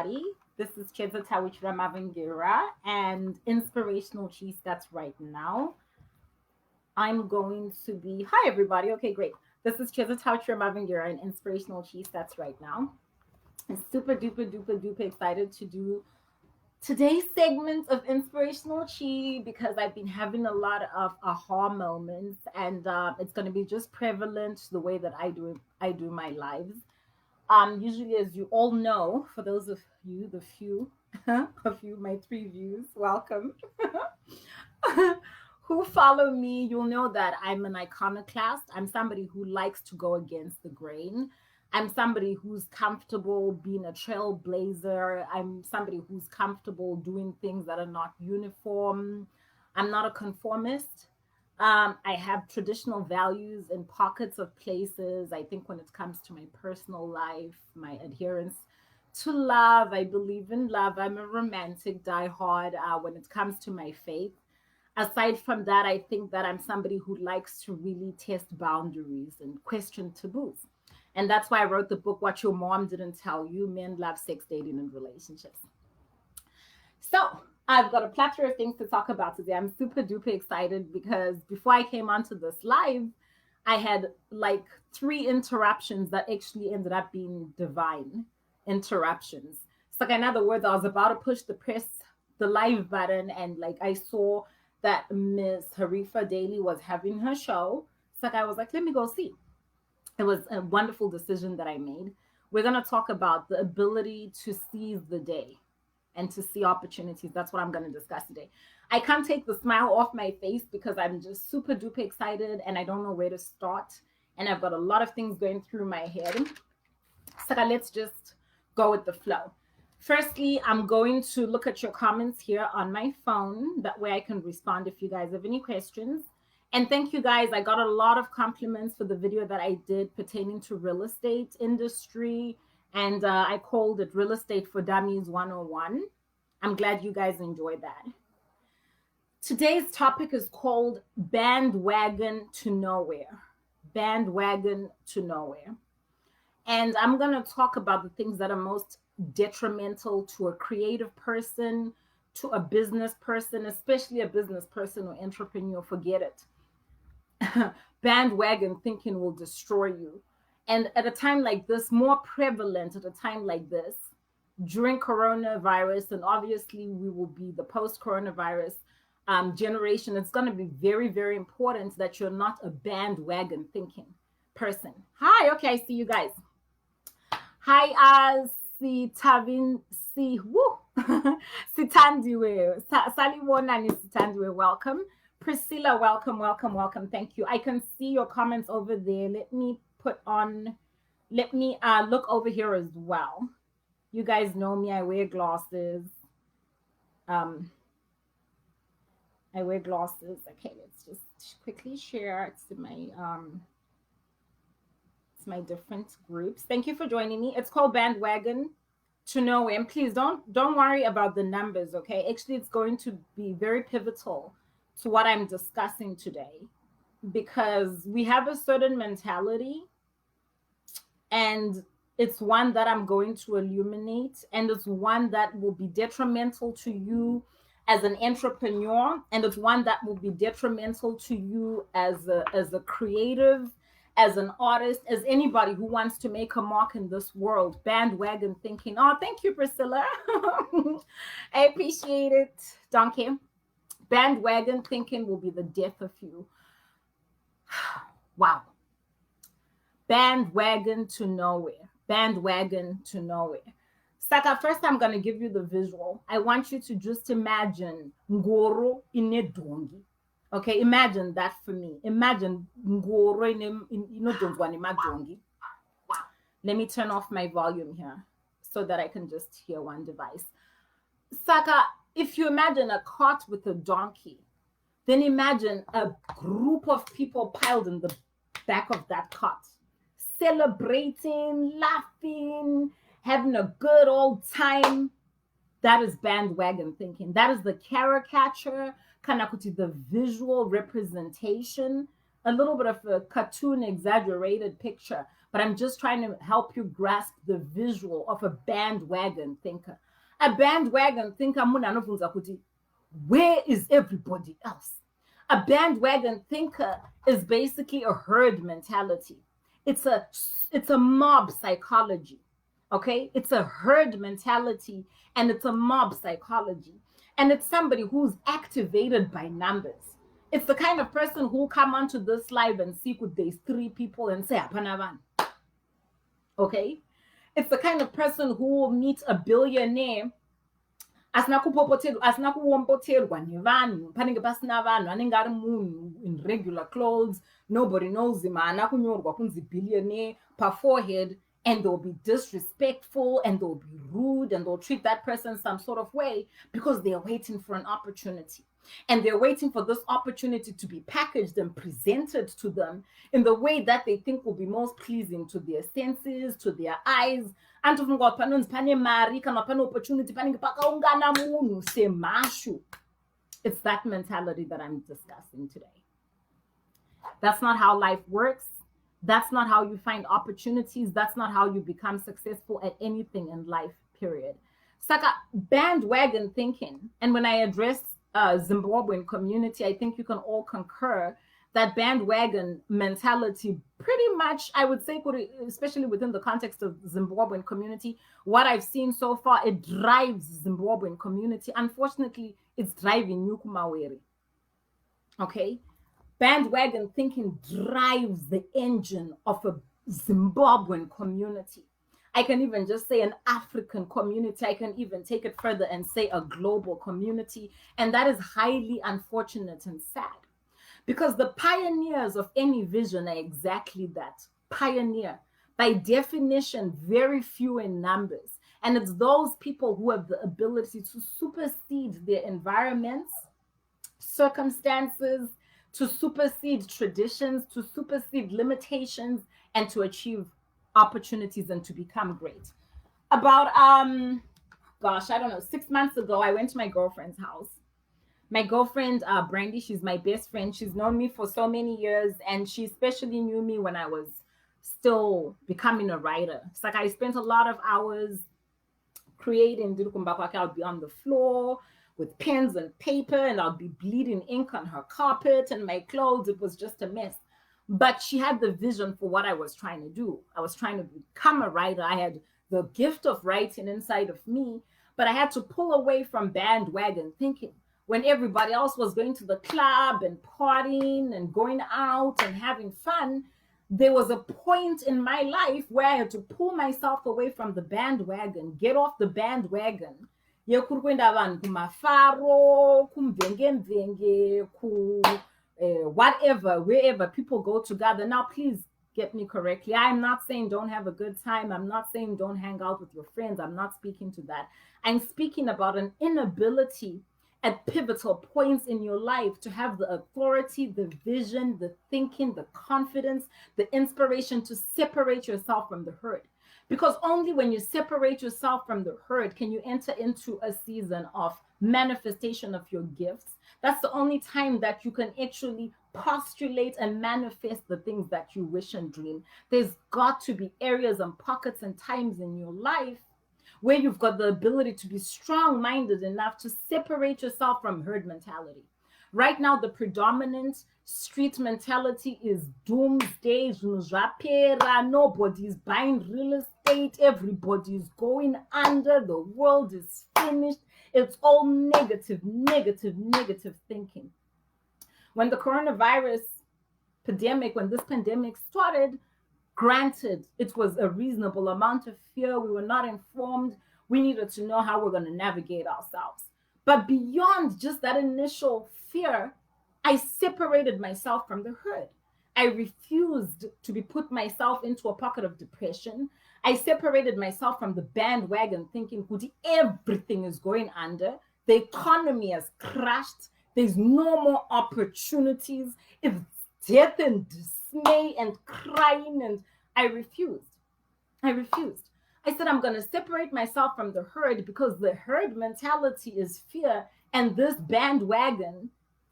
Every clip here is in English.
everybody. This is Chiedza with Mavangira and Inspirational Cheese. That's right now. I'm going to be. Hi, everybody. Okay, great. This is Chiedza with Mavangira and Inspirational Cheese. That's right now. I'm super duper duper duper excited to do today's segment of Inspirational Chi because I've been having a lot of aha moments, and it's going to be just prevalent the way that I do my lives. Usually, as you all know, for those of you, the few of you, my three views, welcome, who follow me, you'll know that I'm an iconoclast. I'm somebody who likes to go against the grain. I'm somebody who's comfortable being a trailblazer. I'm somebody who's comfortable doing things that are not uniform. I'm not a conformist. I have traditional values in pockets of places. I think when it comes to my personal life, my adherence to love, I believe in love. I'm a romantic diehard when it comes to my faith. Aside from that, I think that I'm somebody who likes to really test boundaries and question taboos. And that's why I wrote the book, What Your Mom Didn't Tell You: Men, Love, Sex, Dating, and Relationships. So I've got a plethora of things to talk about today. I'm super duper excited because before I came onto this live, I had like three interruptions that actually ended up being divine interruptions. It's like, in other words, I was about to push the live button, and like I saw that Miss Harifa Daly was having her show. It's like I was like, let me go see. It was a wonderful decision that I made. We're going to talk about the ability to seize the day and to see opportunities. That's what I'm going to discuss today. I can't take the smile off my face because I'm just super duper excited and I don't know where to start. And I've got a lot of things going through my head. So let's just go with the flow. Firstly, I'm going to look at your comments here on my phone. That way I can respond if you guys have any questions. And thank you guys. I got a lot of compliments for the video that I did pertaining to real estate industry. And I called it Real Estate for Dummies 101. I'm glad you guys enjoyed that. Today's topic is called Bandwagon to Nowhere. Bandwagon to Nowhere. And I'm going to talk about the things that are most detrimental to a creative person, to a business person, especially a business person or entrepreneur. Forget it. Bandwagon thinking will destroy you. And at a time like this, more prevalent at a time like this, during coronavirus, and obviously we will be the post-coronavirus generation, it's going to be very, very important that you're not a bandwagon thinking person. Hi, okay, I see you guys. Hi, Sitavin, Sitandiwe, Saliwona Sitandiwe, welcome. Priscilla, welcome, welcome, welcome. Thank you. I can see your comments over there. Let me look over here as well. You guys know me. I wear glasses. I wear glasses. Okay, let's just quickly share it to my different groups. Thank you for joining me. It's called Bandwagon to Nowhere. And please don't worry about the numbers, okay? Actually, it's going to be very pivotal to what I'm discussing today because we have a certain mentality, and it's one that I'm going to illuminate, and it's one that will be detrimental to you as an entrepreneur, and it's one that will be detrimental to you as a creative, as an artist, as anybody who wants to make a mark in this world. Bandwagon thinking. Oh, thank you, Priscilla. I appreciate it. Donkey. Bandwagon thinking will be the death of you. Wow. Bandwagon to nowhere. Bandwagon to nowhere. Saka, first I'm going to give you the visual. I want you to just imagine Ngoro in a dongi. Okay, imagine that for me. Imagine Ngoro in a dongi. Let me turn off my volume here so that I can just hear one device. Saka, if you imagine a cart with a donkey, then imagine a group of people piled in the back of that cart, celebrating, laughing, having a good old time. That is bandwagon thinking. That is the caricature, kanakuti, the visual representation, a little bit of a cartoon exaggerated picture. but I'm just trying to help you grasp the visual of a bandwagon thinker. A bandwagon thinker, where is everybody else? A bandwagon thinker is basically a herd mentality. It's a mob psychology. Okay? It's a herd mentality and it's a mob psychology. And it's somebody who's activated by numbers. It's the kind of person who come onto this live and see with these 3 people and say, Apanavan. Okay? It's the kind of person who will meet a billionaire asinakuwompotelwa nevanhu panenge pasina vanhu anenge ari munhu in regular clothes, nobody knows him, haana kunyorwa kunzi billionaire paforehead, and they'll be disrespectful and they'll be rude and they'll treat that person some sort of way because they're waiting for an opportunity. And they're waiting for this opportunity to be packaged and presented to them in the way that they think will be most pleasing to their senses, to their eyes. It's that mentality that I'm discussing today. That's not how life works. That's not how you find opportunities. That's not how you become successful at anything in life, period. Saka bandwagon thinking. And when I address Zimbabwean community, I think you can all concur that bandwagon mentality pretty much, I would say, especially within the context of Zimbabwean community, what I've seen so far, it drives Zimbabwean community. Unfortunately, it's driving Nyukumaweri. Okay? Bandwagon thinking drives the engine of a Zimbabwean community. I can even just say an African community. I can even take it further and say a global community. And that is highly unfortunate and sad. Because the pioneers of any vision are exactly that. Pioneer. By definition, very few in numbers. And it's those people who have the ability to supersede their environments, circumstances, to supersede traditions, to supersede limitations, and to achieve opportunities and to become great. About, 6 months ago, I went to my girlfriend's house. My girlfriend, Brandy, she's my best friend. She's known me for so many years, and she especially knew me when I was still becoming a writer. It's like I spent a lot of hours creating. I'll be on the floor with pens and paper, and I'll be bleeding ink on her carpet and my clothes. It was just a mess. But she had the vision for what I was trying to do. I was trying to become a writer. I had the gift of writing inside of me, but I had to pull away from bandwagon thinking. When everybody else was going to the club and partying and going out and having fun, there was a point in my life where I had to pull myself away from the bandwagon, get off the bandwagon. Whatever, wherever people go to gather. Now, please get me correctly. I'm not saying don't have a good time. I'm not saying don't hang out with your friends. I'm not speaking to that. I'm speaking about an inability at pivotal points in your life to have the authority, the vision, the thinking, the confidence, the inspiration to separate yourself from the herd. Because only when you separate yourself from the herd can you enter into a season of manifestation of your gifts. That's the only time that you can actually postulate and manifest the things that you wish and dream. There's got to be areas and pockets and times in your life where you've got the ability to be strong-minded enough to separate yourself from herd mentality. Right now, the predominant street mentality is doomsday, nobody's buying real estate, everybody's going under, the world is finished. It's all negative thinking. When the coronavirus pandemic, when this pandemic started, granted, it was a reasonable amount of fear. We were not informed. We needed to know how we're going to navigate ourselves. But beyond just that initial fear, I separated myself from the herd. I refused to be put myself into a pocket of depression. I separated myself from the bandwagon thinking, everything is going under. The economy has crashed. There's no more opportunities. It's death and dismay and crying. And I refused. I said, I'm going to separate myself from the herd because the herd mentality is fear. And this bandwagon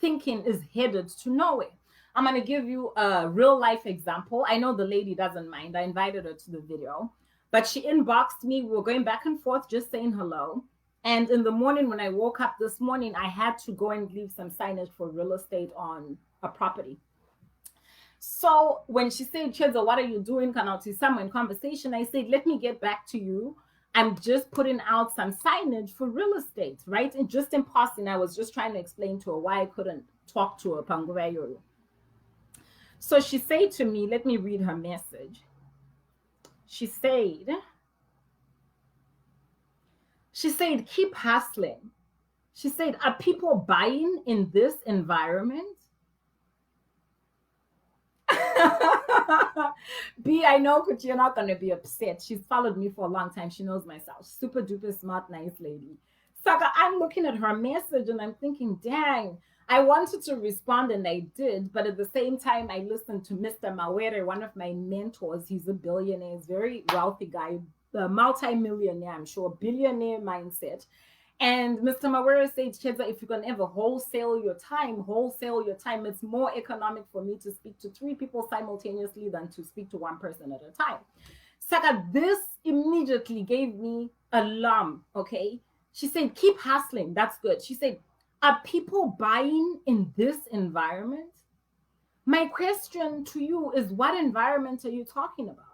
thinking is headed to nowhere. I'm going to give you a real life example. I know the lady doesn't mind. I invited her to the video, but she inboxed me. We were going back and forth, just saying hello. And in the morning, when I woke up this morning, I had to go and leave some signage for real estate on a property. So when she said, Chiedza, what are you doing? Can I see someone in conversation? I said, let me get back to you. I'm just putting out some signage for real estate, right? And just in passing, I was just trying to explain to her why I couldn't talk to her. Panguvayo. So she said to me, let me read her message. She said, keep hustling. She said, are people buying in this environment? B, I know you're not going to be upset. She's followed me for a long time. She knows myself. Super duper smart, nice lady. Saka, I'm looking at her message and I'm thinking, dang, I wanted to respond and I did. But at the same time, I listened to Mr. Mawere, one of my mentors. He's a billionaire, he's a very wealthy guy, a multi-millionaire, I'm sure, billionaire mindset. And Mr. Mawere said, Chiedza, if you can ever wholesale your time, it's more economic for me to speak to 3 people simultaneously than to speak to 1 person at a time. Saka, this immediately gave me alarm, okay? She said, keep hustling. That's good. She said, are people buying in this environment? My question to you is, what environment are you talking about?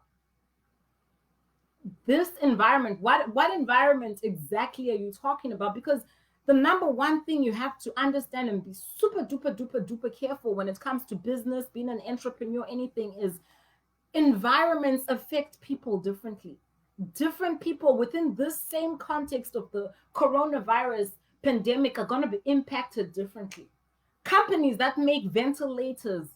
This environment, what environment exactly are you talking about? Because the number one thing you have to understand and be super duper careful when it comes to business, being an entrepreneur, anything, is environments affect people differently. Different people within this same context of the coronavirus pandemic are going to be impacted differently. Companies that make ventilators,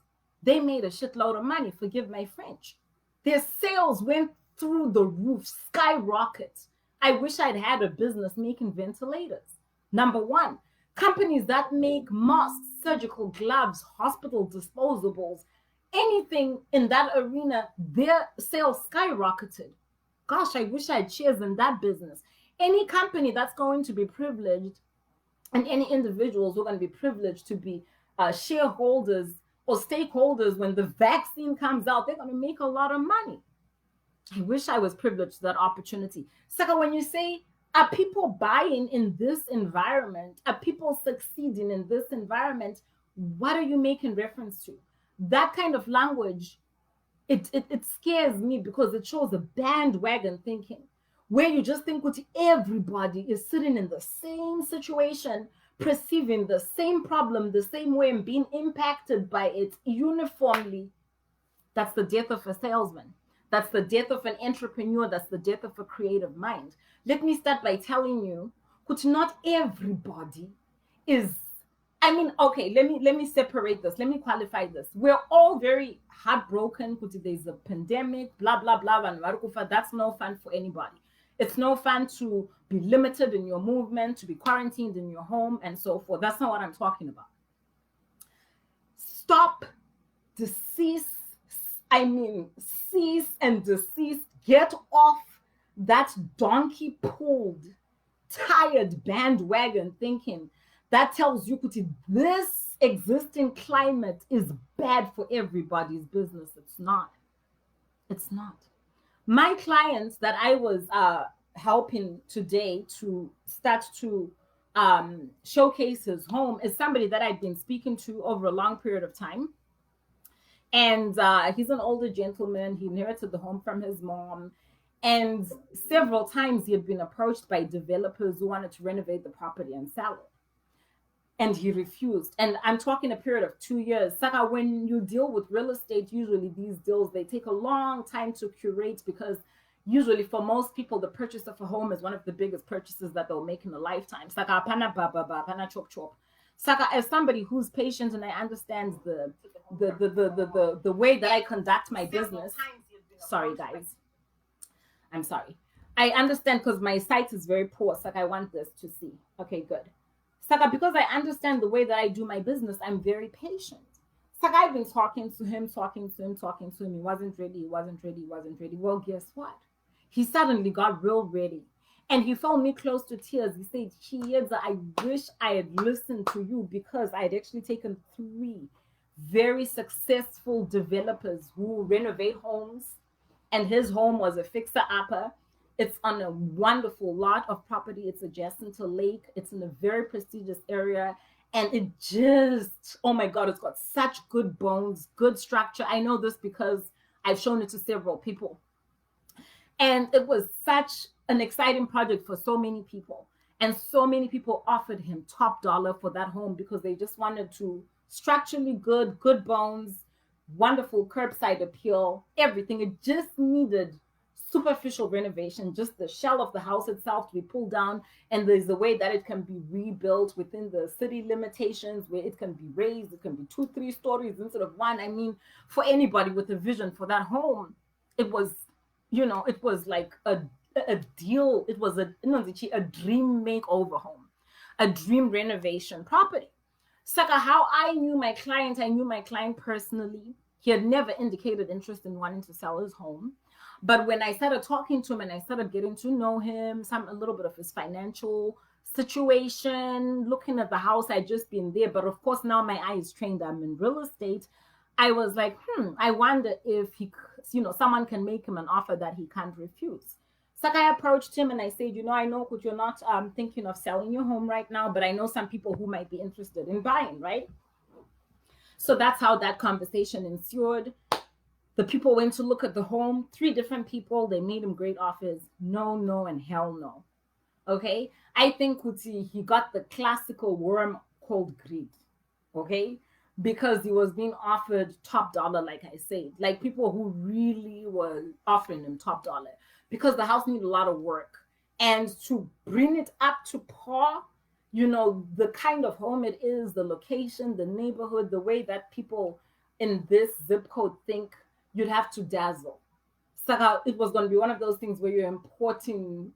they made a shitload of money, forgive my French. Their sales went through the roof, skyrocket. I wish I'd had a business making ventilators. Number one, companies that make masks, surgical gloves, hospital disposables, anything in that arena, their sales skyrocketed. Gosh, I wish I had shares in that business. Any company that's going to be privileged, and any individuals who are going to be privileged to be shareholders or stakeholders when the vaccine comes out, they're going to make a lot of money. I wish I was privileged to that opportunity. Saka, when you say, are people buying in this environment? Are people succeeding in this environment? What are you making reference to? That kind of language, it scares me because it shows a bandwagon thinking where you just think that everybody is sitting in the same situation, perceiving the same problem the same way and being impacted by it uniformly. That's the death of a salesman. That's the death of an entrepreneur. That's the death of a creative mind. Let me start by telling you that not everybody is, I mean, okay, let me separate this. Let me qualify this. We're all very heartbroken because there's a pandemic, blah, blah, blah, and that's no fun for anybody. It's no fun to be limited in your movement, to be quarantined in your home, and so forth. That's not what I'm talking about. Cease and desist. Get off that donkey-pulled, tired bandwagon thinking that tells you that this existing climate is bad for everybody's business. It's not. It's not. My clients that I was helping today to start to showcase his home is somebody that I've been speaking to over a long period of time. And he's an older gentleman. He inherited the home from his mom. And several times he had been approached by developers who wanted to renovate the property and sell it. And he refused. And I'm talking a period of 2 years. Saka, when you deal with real estate, usually these deals, they take a long time to curate because usually for most people, the purchase of a home is one of the biggest purchases that they'll make in a lifetime. Saka, pana baba, pana chop chop. Saka, as somebody who's patient and I understand the way that I conduct my business. Sorry, guys. I'm sorry. I understand because my sight is very poor. Saka, I want this to see. Okay, good. Saka, because I understand the way that I do my business, I'm very patient. Saka, I've been talking to him. He wasn't ready. Well, guess what? He suddenly got real ready. And he felt me close to tears. He said, Chiedza, I wish I had listened to you because I had actually taken very successful developers who renovate homes, and his home was a fixer upper. It's on a wonderful lot of property. It's adjacent to a lake. It's in a very prestigious area. And it just, oh my God, it's got such good bones, good structure. I know this because I've shown it to several people. And it was such an exciting project for so many people. And so many people offered him top dollar for that home because they just wanted to structurally good, good bones, wonderful curbside appeal, everything. It just needed superficial renovation, just the shell of the house itself to be pulled down. And there's a way that it can be rebuilt within the city limitations where it can be raised. It can be 2, 3 stories instead of one. I mean, for anybody with a vision for that home, it was, it was like a deal. It was a dream makeover home, a dream renovation property. Saka, how I knew my client personally. He had never indicated interest in wanting to sell his home. But when I started talking to him and I started getting to know him, a little bit of his financial situation, looking at the house, I'd just been there. But of course, now my eye is trained. I'm in real estate. I was like, I wonder if someone can make him an offer that he can't refuse. So I approached him and I said, I know you're not thinking of selling your home right now, but I know some people who might be interested in buying, right? So that's how that conversation ensued. The people went to look at the home, 3 different people. They made him great offers. No, no, and hell no. Okay? I think Kuti, he got the classical worm called greed. Okay? Because he was being offered top dollar, like I said. Like people who really were offering him top dollar. Because the house needed a lot of work. And to bring it up to par, the kind of home it is, the location, the neighborhood, the way that people in this zip code think, you'd have to dazzle. So it was going to be one of those things where you're importing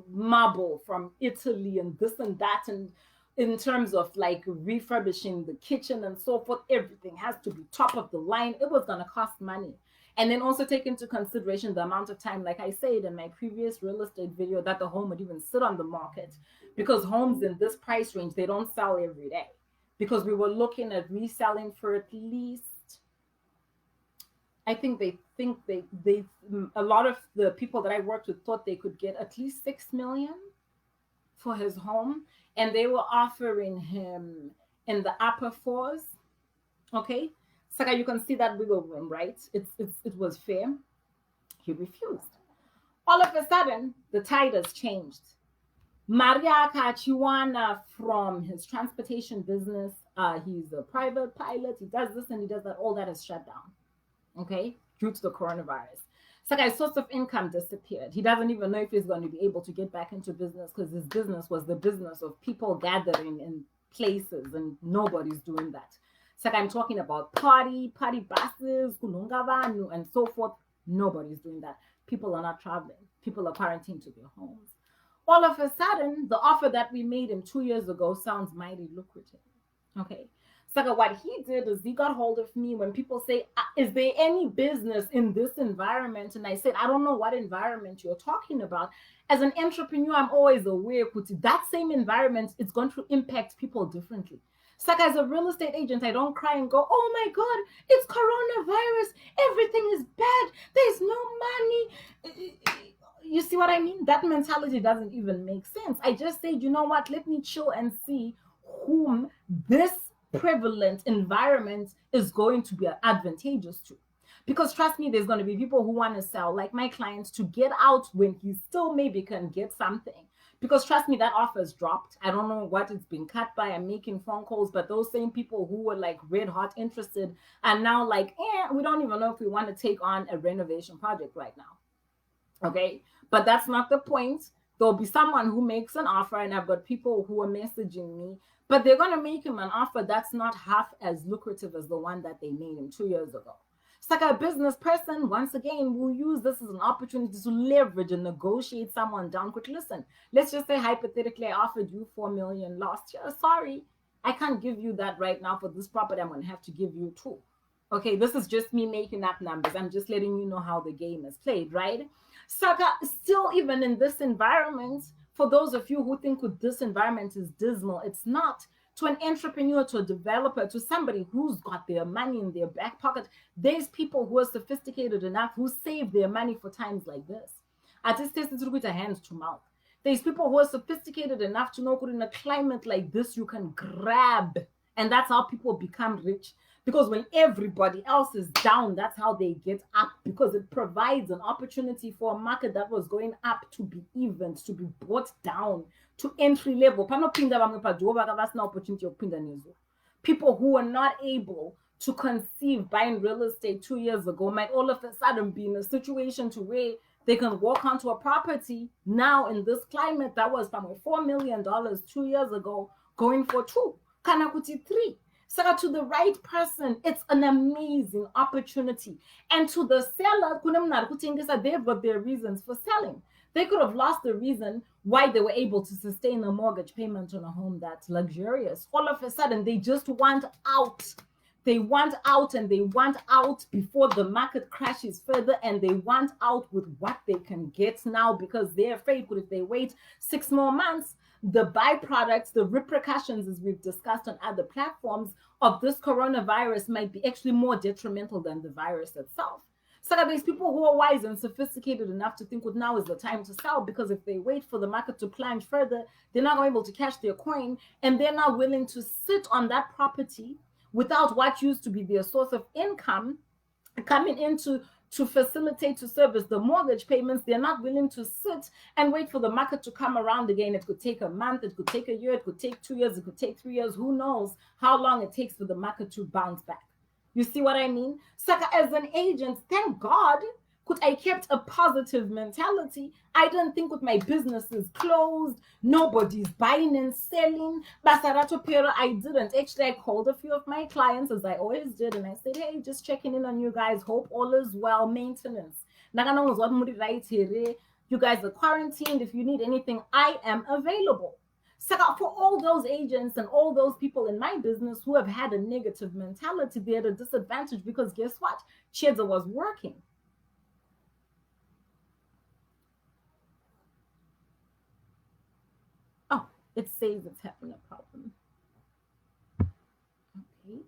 marble from Italy and this and that, and in terms of like refurbishing the kitchen and so forth, everything has to be top of the line. It was going to cost money. And then also take into consideration the amount of time, like I said in my previous real estate video, that the home would even sit on the market, because homes in this price range, they don't sell every day, because we were looking at reselling for at least, I think they a lot of the people that I worked with thought they could get at least 6 million for his home, and they were offering him in the upper 4s. Okay, Saka, you can see that wiggle room, right? It was fair. He refused. All of a sudden, the tide has changed. Maria Kachiwana, from his transportation business, he's a private pilot. He does this and he does that. All that is shut down. Okay, due to the coronavirus. Sakai's source of income disappeared. He doesn't even know if he's going to be able to get back into business, because his business was the business of people gathering in places, and nobody's doing that. Sakai, I'm talking about party buses, kulungavanu, and so forth. Nobody's doing that. People are not traveling. People are quarantined to their homes. All of a sudden, the offer that we made him 2 years ago sounds mighty lucrative. Okay. So what he did is he got hold of me when people say, is there any business in this environment? And I said, I don't know what environment you're talking about. As an entrepreneur, I'm always aware that same environment is going to impact people differently. So as a real estate agent, I don't cry and go, oh my God, it's coronavirus. Everything is bad. There's no money. You see what I mean? That mentality doesn't even make sense. I just said, you know what? Let me chill and see whom this prevalent environment is going to be advantageous to. Because trust me, there's going to be people who want to sell, like my clients, to get out when he still maybe can get something. Because trust me, that offer's dropped. I don't know what it's been cut by. I'm making phone calls, but those same people who were like red hot interested are now like, we don't even know if we want to take on a renovation project right now. Okay, but that's not the point. There'll be someone who makes an offer, and I've got people who are messaging me, but they're going to make him an offer that's not half as lucrative as the one that they made him 2 years ago. It's like a business person, once again, will use this as an opportunity to leverage and negotiate someone down. Quick, listen, let's just say hypothetically I offered you 4 million last year. Sorry, I can't give you that right now for this property. I'm going to have to give you 2. Okay, this is just me making up numbers. I'm just letting you know how the game is played, right? Saka, still even in this environment, for those of you who think this environment is dismal, it's not. to an entrepreneur, to a developer, to somebody who's got their money in their back pocket. There's people who are sophisticated enough who save their money for times like this. I just tested with a hand to mouth. There's people who are sophisticated enough to know that in a climate like this, you can grab. And that's how people become rich. Because when everybody else is down, that's how they get up. Because it provides an opportunity for a market that was going up to be evened, to be brought down to entry level. People who are not able to conceive buying real estate 2 years ago might all of a sudden be in a situation to where they can walk onto a property now in this climate that was $4 million 2 years ago, going for two, kanakuti three. So to the right person, it's an amazing opportunity. And to the seller, they've got their reasons for selling. They could have lost the reason why they were able to sustain a mortgage payment on a home that's luxurious. All of a sudden, they just want out. They want out, and they want out before the market crashes further, and they want out with what they can get now because they're afraid that if they wait 6 more months, the byproducts, the repercussions, as we've discussed on other platforms, of this coronavirus might be actually more detrimental than the virus itself. So there's people who are wise and sophisticated enough to think that now is the time to sell, because if they wait for the market to plunge further, they're not able to cash their coin, and they're not willing to sit on that property without what used to be their source of income coming into to facilitate, to service the mortgage payments. They're not willing to sit and wait for the market to come around again. It could take a month, it could take a year, it could take 2 years, it could take 3 years. Who knows how long it takes for the market to bounce back. You see what I mean? So as an agent, thank God, I kept a positive mentality. I don't think with my business is closed, nobody's buying and selling. Basarato Pero, I didn't. Actually, I called a few of my clients, as I always did, and I said, hey, just checking in on you guys. Hope all is well. Maintenance. You guys are quarantined. If you need anything, I am available. So for all those agents and all those people in my business who have had a negative mentality, they're at a disadvantage, because guess what? Chiedza was working. Oh, it says it's having a problem. Okay.